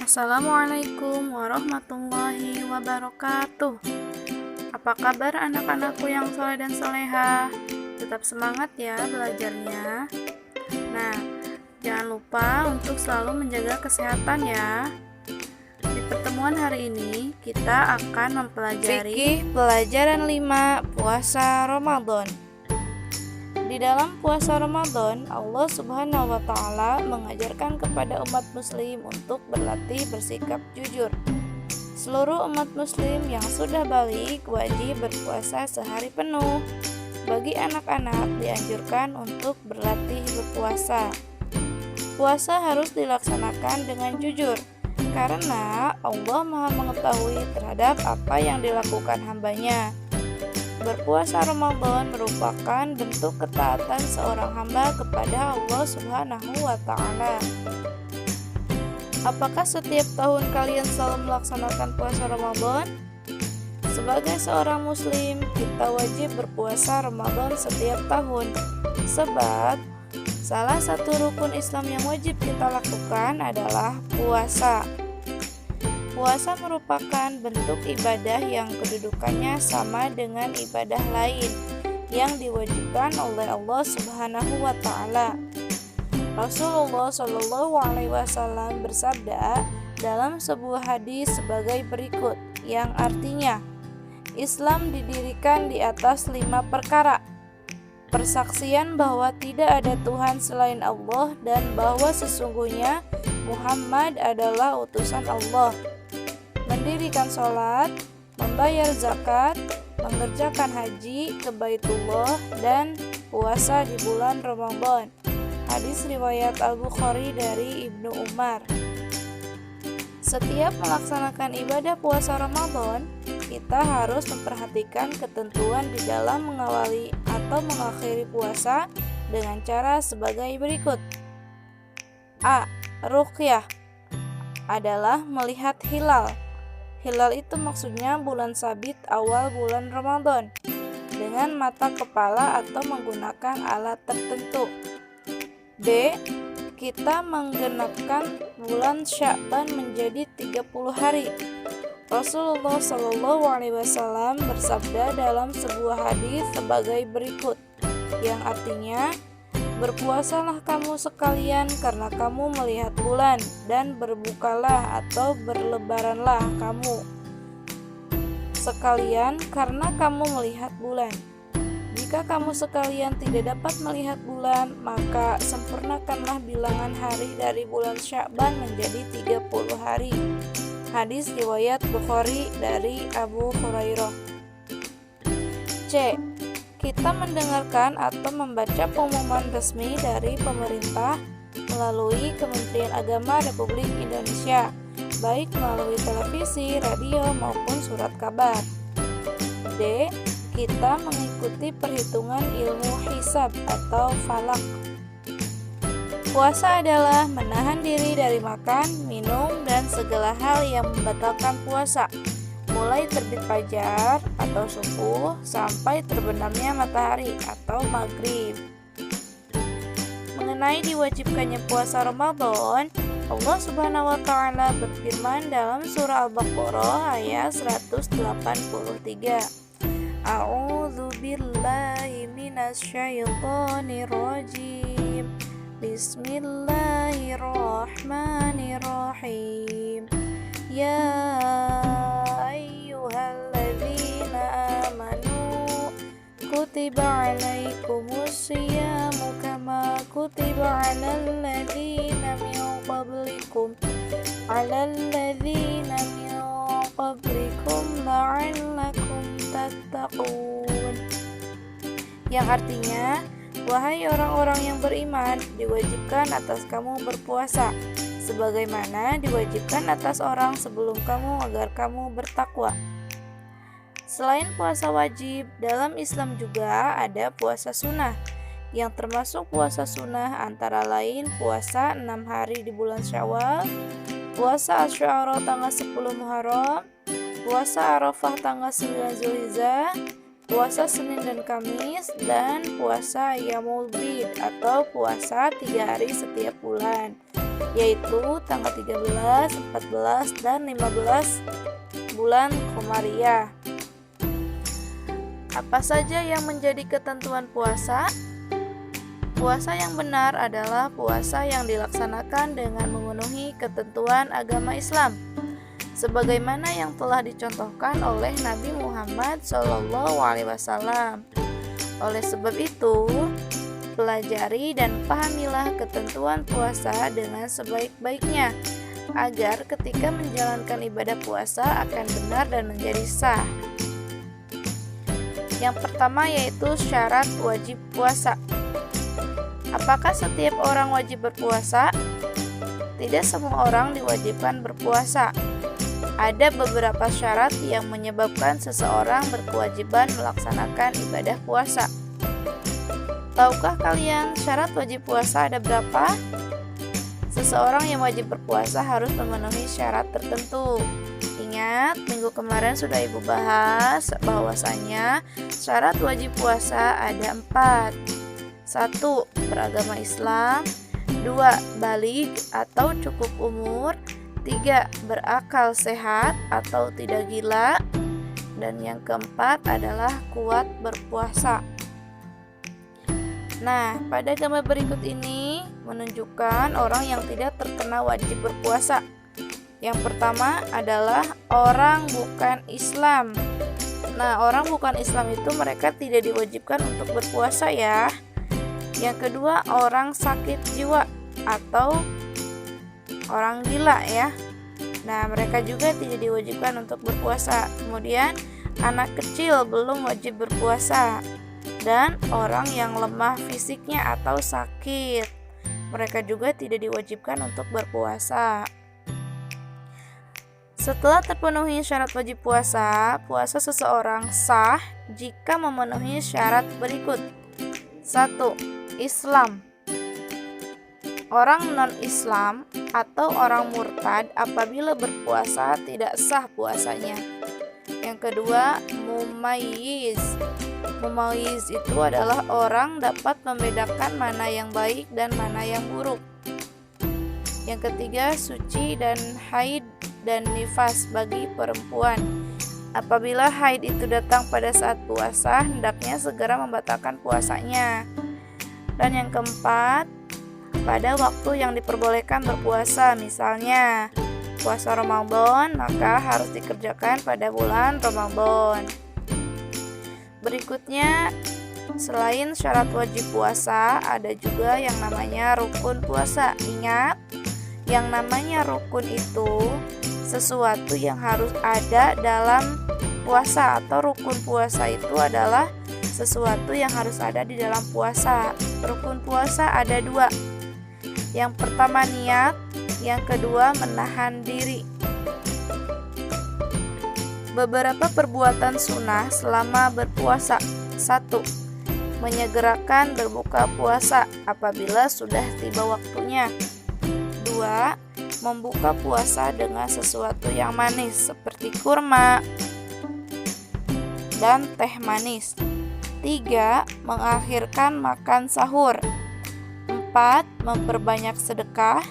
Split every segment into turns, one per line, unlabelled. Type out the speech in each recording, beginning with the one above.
Assalamualaikum warahmatullahi wabarakatuh. Apa kabar anak-anakku yang soleh dan soleha? Tetap semangat ya belajarnya. Nah, jangan lupa untuk selalu menjaga kesehatan ya. Di pertemuan hari ini kita akan mempelajari fikih pelajaran 5 puasa Ramadan. Di dalam puasa Ramadan, Allah Subhanahu wa Ta'ala mengajarkan kepada umat Muslim untuk berlatih bersikap jujur. Seluruh umat Muslim yang sudah balik wajib berpuasa sehari penuh. Bagi anak-anak dianjurkan untuk berlatih berpuasa. Puasa harus dilaksanakan dengan jujur, karena Allah Maha mengetahui terhadap apa yang dilakukan hambanya. Berpuasa Ramadan merupakan bentuk ketaatan seorang hamba kepada Allah Subhanahu wa Ta'ala. Apakah setiap tahun kalian selalu melaksanakan puasa Ramadan? Sebagai seorang muslim, kita wajib berpuasa Ramadan setiap tahun. Sebab salah satu rukun Islam yang wajib kita lakukan adalah puasa. Puasa merupakan bentuk ibadah yang kedudukannya sama dengan ibadah lain yang diwajibkan oleh Allah Subhanahu wa Ta'ala. Rasulullah Shallallahu alaihi wasallam bersabda dalam sebuah hadis sebagai berikut, yang artinya Islam didirikan di atas 5 perkara. Persaksian bahwa tidak ada Tuhan selain Allah dan bahwa sesungguhnya Muhammad adalah utusan Allah, mendirikan sholat, membayar zakat, mengerjakan haji ke Baitullah, dan puasa di bulan Ramadan. Hadis riwayat Al-Bukhari dari Ibnu Umar. Setiap melaksanakan ibadah puasa Ramadan, kita harus memperhatikan ketentuan di dalam mengawali atau mengakhiri puasa dengan cara sebagai berikut. A. Ruqyah adalah melihat hilal. Hilal itu maksudnya bulan sabit awal bulan Ramadan dengan mata kepala atau menggunakan alat tertentu. B. Kita menggenapkan bulan Sya'ban menjadi 30 hari. Rasulullah Shallallahu alaihi wasallam bersabda dalam sebuah hadis sebagai berikut, yang artinya, berpuasalah kamu sekalian karena kamu melihat bulan, dan berbukalah atau berlebaranlah kamu sekalian karena kamu melihat bulan. Jika kamu sekalian tidak dapat melihat bulan, maka sempurnakanlah bilangan hari dari bulan Sya'ban menjadi 30 hari. Hadis riwayat Bukhari dari Abu Hurairah. C. Kita mendengarkan atau membaca pengumuman resmi dari pemerintah melalui Kementerian Agama Republik Indonesia, baik melalui televisi, radio, maupun surat kabar. D. Kita mengikuti perhitungan ilmu hisab atau falak. Puasa adalah menahan diri dari makan, minum, dan segala hal yang membatalkan puasa, mulai terbit fajar atau subuh sampai terbenamnya matahari atau maghrib. Mengenai diwajibkannya puasa Ramadan, Allah Subhanahu wa Ta'ala berfirman dalam surah Al-Baqarah ayat 183. A'udzu billahi minasyaitonir rajim. Bismillahirrahmanirrahim. Ya ayyuhalladzina amanu kutiba alaikumus syiyamu kama kutiba alal ladzina min qablikum la'allakum tattaqun. Yang artinya, wahai orang-orang yang beriman, diwajibkan atas kamu berpuasa sebagaimana diwajibkan atas orang sebelum kamu agar kamu bertakwa. Selain puasa wajib, dalam Islam juga ada puasa sunnah, yang termasuk puasa sunnah antara lain puasa 6 hari di bulan Syawal, puasa Asyura tanggal 10 Muharram, puasa Arafah tanggal 9 Zulhijjah, puasa Senin dan Kamis, dan puasa Yaumul Bid atau puasa 3 hari setiap bulan. yaitu tanggal 13, 14, dan 15 bulan Qomariyah. Apa saja yang menjadi ketentuan puasa? Puasa yang benar adalah puasa yang dilaksanakan dengan memenuhi ketentuan agama Islam, sebagaimana yang telah dicontohkan oleh Nabi Muhammad SAW. Oleh sebab itu, pelajari dan pahamilah ketentuan puasa dengan sebaik-baiknya, agar ketika menjalankan ibadah puasa akan benar dan menjadi sah. Yang pertama yaitu syarat wajib puasa. Apakah setiap orang wajib berpuasa? Tidak semua orang diwajibkan berpuasa. Ada beberapa syarat yang menyebabkan seseorang berkewajiban melaksanakan ibadah puasa. Tahukah kalian syarat wajib puasa ada berapa? Seseorang yang wajib berpuasa harus memenuhi syarat tertentu. Ingat, minggu kemarin sudah Ibu bahas bahwasanya syarat wajib puasa ada 4. 1. Beragama Islam. 2. Baligh atau cukup umur. 3. Berakal sehat atau tidak gila. Dan yang keempat adalah kuat berpuasa. Nah, pada gambar berikut ini menunjukkan orang yang tidak terkena wajib berpuasa. Yang pertama adalah orang bukan Islam. Nah, orang bukan Islam itu mereka tidak diwajibkan untuk berpuasa ya. Yang kedua, orang sakit jiwa atau orang gila ya. Nah, mereka juga tidak diwajibkan untuk berpuasa. Kemudian, anak kecil belum wajib berpuasa. Dan orang yang lemah fisiknya atau sakit, mereka juga tidak diwajibkan untuk berpuasa. Setelah terpenuhi syarat wajib puasa, puasa seseorang sah jika memenuhi syarat berikut. 1. Islam. Orang non-Islam atau orang murtad apabila berpuasa tidak sah puasanya. Yang kedua, mumayyiz. Mumayyiz itu adalah orang dapat membedakan mana yang baik dan mana yang buruk. Yang ketiga, suci dan haid dan nifas bagi perempuan. Apabila haid itu datang pada saat puasa, hendaknya segera membatalkan puasanya. Dan yang keempat, pada waktu yang diperbolehkan berpuasa, misalnya puasa Ramadan, maka harus dikerjakan pada bulan Ramadan. Berikutnya, selain syarat wajib puasa, ada juga yang namanya rukun puasa. Ingat, yang namanya rukun itu sesuatu yang harus ada dalam puasa, atau rukun puasa itu adalah sesuatu yang harus ada di dalam puasa. Rukun puasa ada 2. Yang pertama niat, yang kedua menahan diri. Beberapa perbuatan sunnah selama berpuasa. 1. Menyegerakan berbuka puasa apabila sudah tiba waktunya. 2. Membuka puasa dengan sesuatu yang manis seperti kurma dan teh manis. 3. Mengakhirkan makan sahur. 4. Memperbanyak sedekah.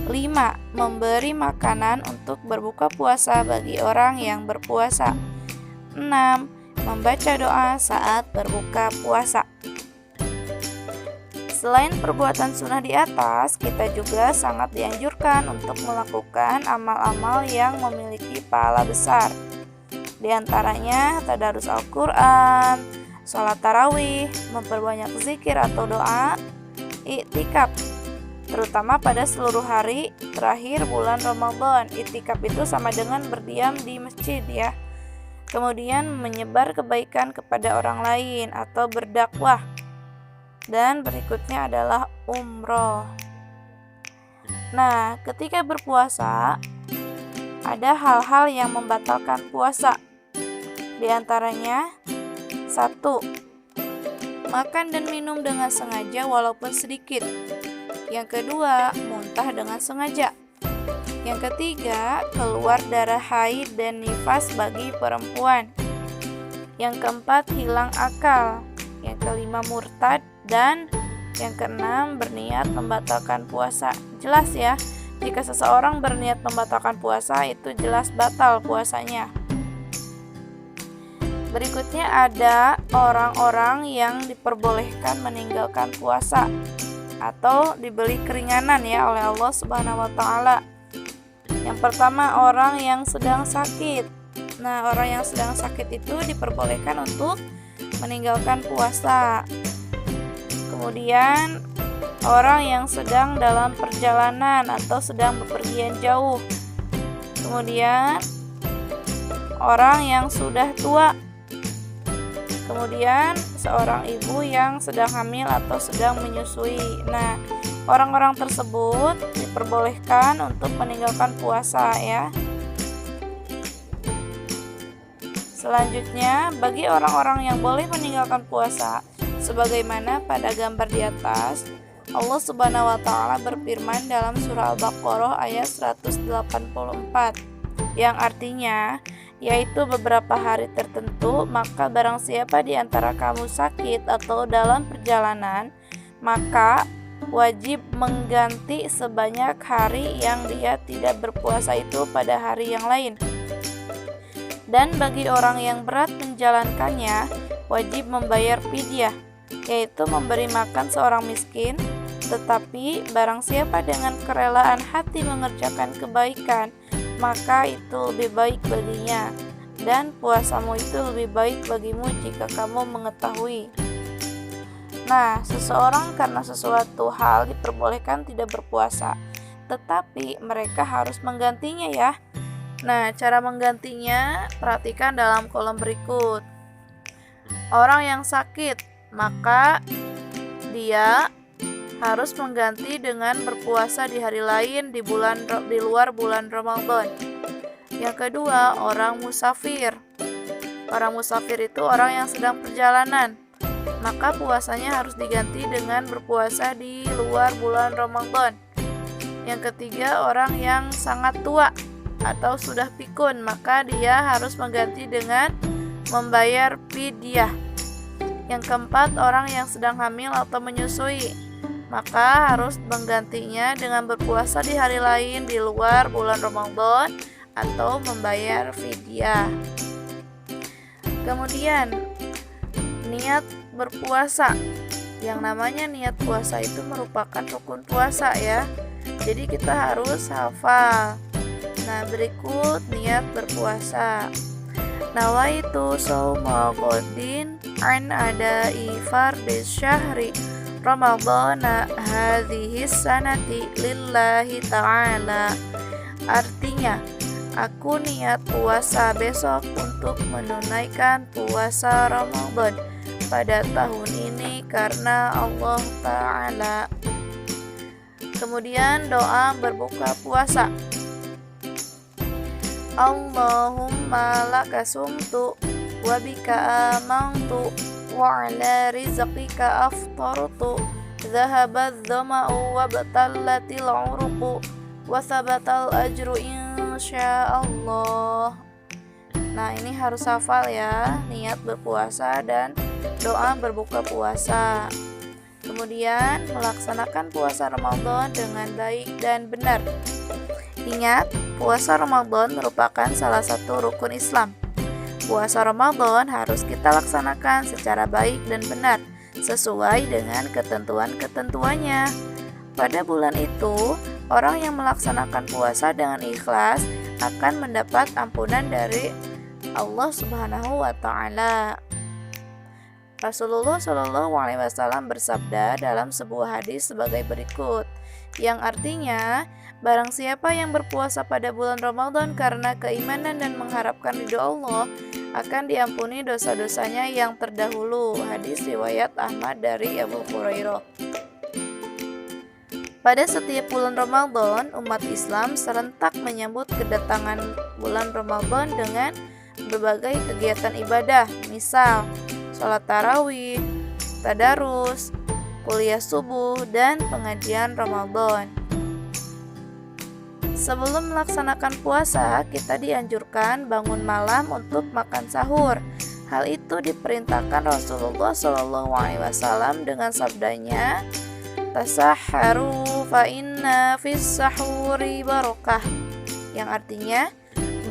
5. Memberi makanan untuk berbuka puasa bagi orang yang berpuasa. 6. Membaca doa saat berbuka puasa. Selain perbuatan sunnah di atas, kita juga sangat dianjurkan untuk melakukan amal-amal yang memiliki pahala besar. Di antaranya tadarus Al-Quran, sholat tarawih, memperbanyak zikir atau doa, iktikaf, terutama pada seluruh hari terakhir bulan Ramadan. Iktikaf itu sama dengan berdiam di masjid ya. Kemudian menyebar kebaikan kepada orang lain atau berdakwah. Dan berikutnya adalah umroh. Nah, ketika berpuasa ada hal-hal yang membatalkan puasa. Di antaranya 1. Makan dan minum dengan sengaja walaupun sedikit. Yang kedua, muntah dengan sengaja. Yang ketiga, keluar darah haid dan nifas bagi perempuan. Yang keempat, hilang akal. Yang kelima, murtad. Dan yang keenam, berniat membatalkan puasa. Jelas ya, jika seseorang berniat membatalkan puasa itu jelas batal puasanya. Berikutnya ada orang-orang yang diperbolehkan meninggalkan puasa atau diberi keringanan ya oleh Allah Subhanahu wa taala. Yang pertama, orang yang sedang sakit. Nah, orang yang sedang sakit itu diperbolehkan untuk meninggalkan puasa. Kemudian, orang yang sedang dalam perjalanan atau sedang bepergian jauh. Kemudian, orang yang sudah tua. Kemudian seorang ibu yang sedang hamil atau sedang menyusui. Nah, orang-orang tersebut diperbolehkan untuk meninggalkan puasa ya. Selanjutnya, bagi orang-orang yang boleh meninggalkan puasa, sebagaimana pada gambar di atas, Allah Subhanahu wa taala berfirman dalam surah Al-Baqarah ayat 184 yang artinya yaitu beberapa hari tertentu, maka barang siapa di antara kamu sakit atau dalam perjalanan, maka wajib mengganti sebanyak hari yang dia tidak berpuasa itu pada hari yang lain. Dan bagi orang yang berat menjalankannya, wajib membayar fidyah, yaitu memberi makan seorang miskin. Tetapi barang siapa dengan kerelaan hati mengerjakan kebaikan, maka itu lebih baik baginya, dan puasamu itu lebih baik bagimu jika kamu mengetahui. Nah, seseorang karena sesuatu hal diperbolehkan tidak berpuasa, tetapi mereka harus menggantinya ya. Nah, cara menggantinya perhatikan dalam kolom berikut. Orang yang sakit, maka dia harus mengganti dengan berpuasa di hari lain di luar bulan Ramadan. Yang kedua, orang musafir. Orang musafir itu orang yang sedang perjalanan, maka puasanya harus diganti dengan berpuasa di luar bulan Ramadan. Yang ketiga, orang yang sangat tua atau sudah pikun, maka dia harus mengganti dengan membayar fidyah. Yang keempat, orang yang sedang hamil atau menyusui, maka harus menggantinya dengan berpuasa di hari lain di luar bulan Ramadan atau membayar fidyah. Kemudian, niat berpuasa. Yang namanya niat puasa itu merupakan rukun puasa ya. Jadi kita harus hafal. Nah, berikut niat berpuasa. Nawaitu shauma ghadin an adai fardis syahri Ramadhana hadhihi sanati lillahi ta'ala. Artinya, aku niat puasa besok untuk menunaikan puasa Ramadan pada tahun ini karena Allah Ta'ala. Kemudian doa berbuka puasa. Allahumma laka sumtu wa bika amantu wa ala rizqika aftartu dhahabadh dhama'u wa batallatil uruqu wa thabatal ajru insyaallah. Nah, ini harus hafal ya, niat berpuasa dan doa berbuka puasa. Kemudian melaksanakan puasa Ramadan dengan baik dan benar. Ingat, puasa Ramadan merupakan salah satu rukun Islam. Puasa Ramadan harus kita laksanakan secara baik dan benar, sesuai dengan ketentuan-ketentuannya. Pada bulan itu, orang yang melaksanakan puasa dengan ikhlas akan mendapat ampunan dari Allah Subhanahu wa Ta'ala. Rasulullah Shallallahu Alaihi Wasallam bersabda dalam sebuah hadis sebagai berikut, yang artinya, barang siapa yang berpuasa pada bulan Ramadan karena keimanan dan mengharapkan ridho Allah, akan diampuni dosa-dosanya yang terdahulu. Hadis riwayat Ahmad dari Abu Hurairah. Pada setiap bulan Ramadan, umat Islam serentak menyambut kedatangan bulan Ramadan dengan berbagai kegiatan ibadah, misal sholat tarawih, tadarus, kuliah subuh, dan pengajian Ramadan. Sebelum melaksanakan puasa, kita dianjurkan bangun malam untuk makan sahur. Hal itu diperintahkan Rasulullah Shallallahu Alaihi Wasallam dengan sabdanya, "Tasahharu fa inna fis sahuri barokah, yang artinya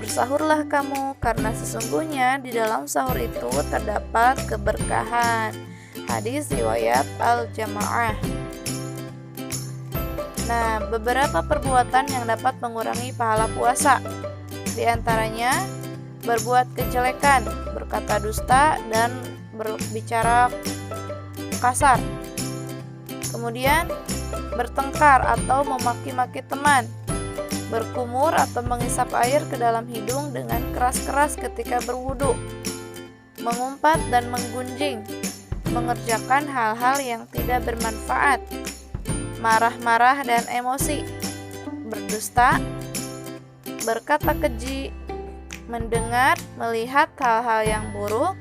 bersahurlah kamu karena sesungguhnya di dalam sahur itu terdapat keberkahan. Hadis riwayat Al-Jamaah. Nah, beberapa perbuatan yang dapat mengurangi pahala puasa, di antaranya berbuat kejelekan, berkata dusta, dan berbicara kasar. Kemudian bertengkar atau memaki-maki teman, berkumur atau menghisap air ke dalam hidung dengan keras-keras ketika berwudu, mengumpat dan menggunjing, mengerjakan hal-hal yang tidak bermanfaat, marah-marah dan emosi, berdusta, berkata keji, mendengar, melihat hal-hal yang buruk,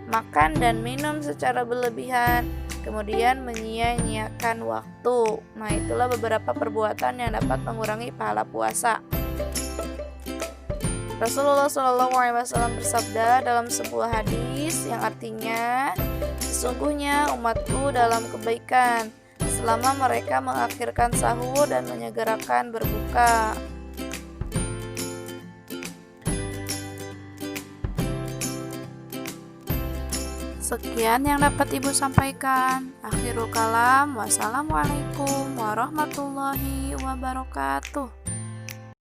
makan dan minum secara berlebihan, kemudian menyia-nyiakan waktu. Nah, itulah beberapa perbuatan yang dapat mengurangi pahala puasa. Rasulullah SAW bersabda dalam sebuah hadis yang artinya, sesungguhnya umatku dalam kebaikan selama mereka mengakhirkan sahur dan menyegerakan berbuka. Sekian yang dapat Ibu sampaikan. Akhirul kalam. Wassalamualaikum warahmatullahi wabarakatuh.